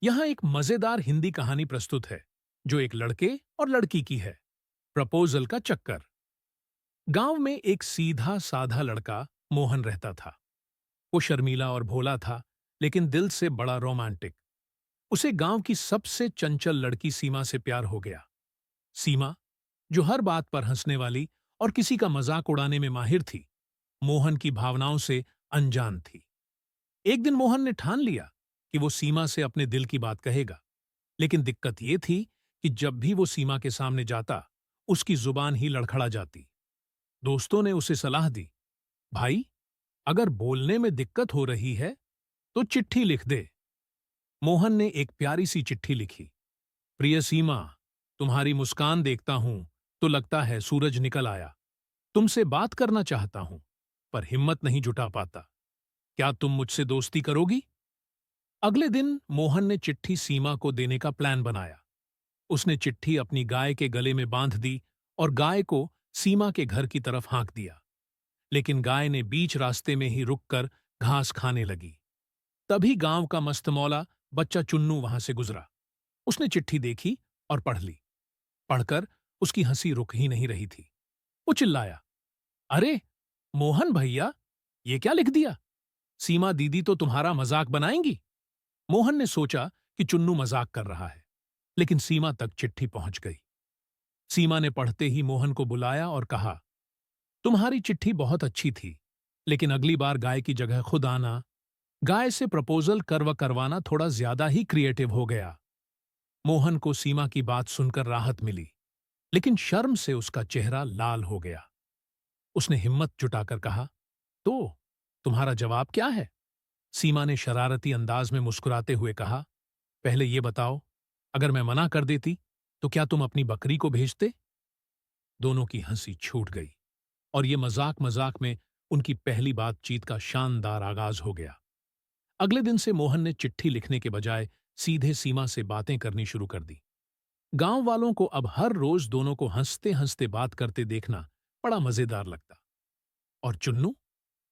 यहाँ एक मजेदार हिंदी कहानी प्रस्तुत है जो एक लड़के और लड़की की है। प्रपोजल का चक्कर। गांव में एक सीधा साधा लड़का मोहन रहता था। वो शर्मीला और भोला था, लेकिन दिल से बड़ा रोमांटिक। उसे गांव की सबसे चंचल लड़की सीमा से प्यार हो गया। सीमा, जो हर बात पर हंसने वाली और किसी का मजाक उड़ाने में माहिर थी, मोहन की भावनाओं से अनजान थी। एक दिन मोहन ने ठान लिया कि वो सीमा से अपने दिल की बात कहेगा। लेकिन दिक्कत ये थी कि जब भी वो सीमा के सामने जाता, उसकी जुबान ही लड़खड़ा जाती। दोस्तों ने उसे सलाह दी, भाई, अगर बोलने में दिक्कत हो रही है तो चिट्ठी लिख दे। मोहन ने एक प्यारी सी चिट्ठी लिखी। प्रिय सीमा, तुम्हारी मुस्कान देखता हूं तो लगता है सूरज निकल आया। तुमसे बात करना चाहता हूं, पर हिम्मत नहीं जुटा पाता। क्या तुम मुझसे दोस्ती करोगी? अगले दिन मोहन ने चिट्ठी सीमा को देने का प्लान बनाया। उसने चिट्ठी अपनी गाय के गले में बांध दी और गाय को सीमा के घर की तरफ हाँक दिया। लेकिन गाय ने बीच रास्ते में ही रुककर घास खाने लगी। तभी गांव का मस्तमौला बच्चा चुन्नू वहां से गुजरा। उसने चिट्ठी देखी और पढ़ ली। पढ़कर उसकी हंसी रुक ही नहीं रही थी। वो चिल्लाया, अरे मोहन भैया, ये क्या लिख दिया? सीमा दीदी तो तुम्हारा मजाक बनाएंगी। मोहन ने सोचा कि चुन्नू मजाक कर रहा है, लेकिन सीमा तक चिट्ठी पहुंच गई। सीमा ने पढ़ते ही मोहन को बुलाया और कहा, तुम्हारी चिट्ठी बहुत अच्छी थी, लेकिन अगली बार गाय की जगह खुद आना। गाय से प्रपोजल करवाना थोड़ा ज्यादा ही क्रिएटिव हो गया। मोहन को सीमा की बात सुनकर राहत मिली, लेकिन शर्म से उसका चेहरा लाल हो गया। उसने हिम्मत जुटाकर कहा, तो तुम्हारा जवाब क्या है? सीमा ने शरारती अंदाज में मुस्कुराते हुए कहा, पहले ये बताओ, अगर मैं मना कर देती तो क्या तुम अपनी बकरी को भेजते? दोनों की हंसी छूट गई और ये मजाक मजाक में उनकी पहली बातचीत का शानदार आगाज हो गया। अगले दिन से मोहन ने चिट्ठी लिखने के बजाय सीधे सीमा से बातें करनी शुरू कर दी। गांव वालों को अब हर रोज दोनों को हंसते हंसते बात करते देखना बड़ा मजेदार लगता। और चुन्नू,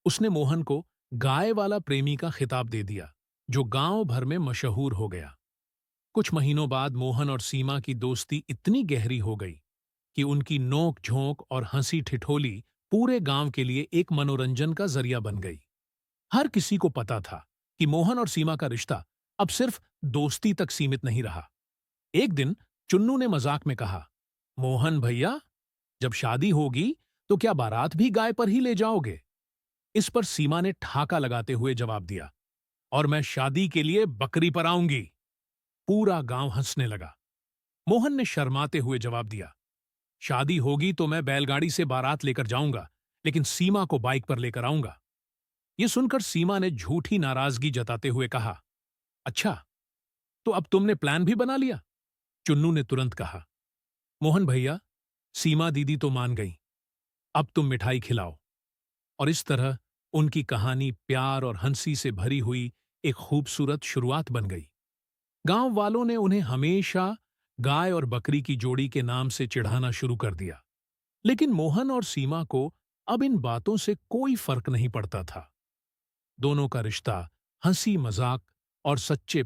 उसने मोहन को गाय वाला प्रेमी का खिताब दे दिया, जो गांव भर में मशहूर हो गया। कुछ महीनों बाद मोहन और सीमा की दोस्ती इतनी गहरी हो गई कि उनकी नोक झोंक और हंसी ठिठोली पूरे गांव के लिए एक मनोरंजन का जरिया बन गई। हर किसी को पता था कि मोहन और सीमा का रिश्ता अब सिर्फ दोस्ती तक सीमित नहीं रहा। एक दिन चुन्नू ने मजाक में कहा, मोहन भैया, जब शादी होगी तो क्या बारात भी गाय पर ही ले जाओगे? इस पर सीमा ने ठाका लगाते हुए जवाब दिया, और मैं शादी के लिए बकरी पर आऊंगी। पूरा गांव हंसने लगा। मोहन ने शर्माते हुए जवाब दिया, शादी होगी तो मैं बैलगाड़ी से बारात लेकर जाऊंगा, लेकिन सीमा को बाइक पर लेकर आऊंगा। यह सुनकर सीमा ने झूठी नाराजगी जताते हुए कहा, अच्छा, तो अब तुमने प्लान भी बना लिया? चुन्नू ने तुरंत कहा, मोहन भैया, सीमा दीदी तो मान गई, अब तुम मिठाई खिलाओ। और इस तरह उनकी कहानी प्यार और हंसी से भरी हुई एक खूबसूरत शुरुआत बन गई। गांव वालों ने उन्हें हमेशा गाय और बकरी की जोड़ी के नाम से चिढ़ाना शुरू कर दिया, लेकिन मोहन और सीमा को अब इन बातों से कोई फर्क नहीं पड़ता था। दोनों का रिश्ता हंसी मजाक और सच्चे